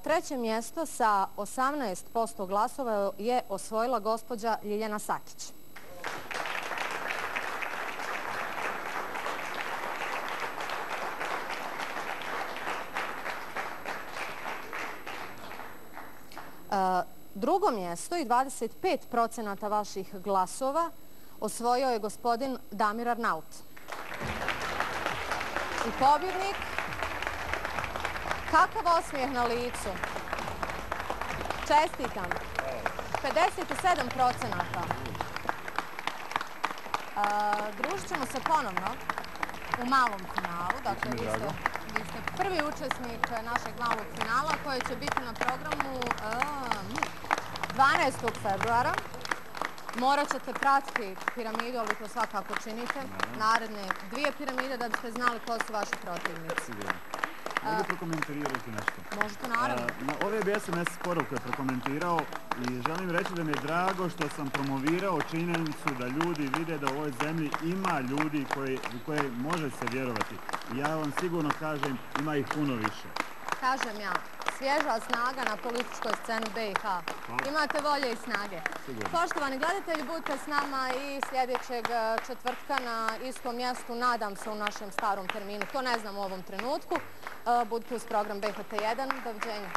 Treće mjesto sa 18% glasova je osvojila gospođa Ljiljana Sakić. Drugo mjesto i 25% vaših glasova osvojio je gospodin Damir Arnaut. I pobjednik, kakav osmijeh na licu. Čestitam. 57%. Družit ćemo se ponovno u malom finalu. Dakle, vi ste prvi učesnik našeg malog finala koji će biti na programu 12. februara. Morat ćete pratiti piramidu, ali to svakako činite. Naredne 2 piramide da biste znali ko su vaši protivnici. Mogu prokomentirati nešto? Možete, naravno. Ove bi SMS poruke prokomentirao i želim reći da mi je drago što sam promovirao činjenicu da ljudi vide da u ovoj zemlji ima ljudi u koje može se vjerovati. I ja vam sigurno kažem, ima ih puno više. Kažem ja, svježa snaga na političkoj sceni BiH. Imate volje i snage. Poštovani gledatelji, budite s nama i sljedećeg četvrtka na istom mjestu, nadam se u našem starom terminu. To ne znam u ovom trenutku. Budite uz program BHT1. Doviđenja.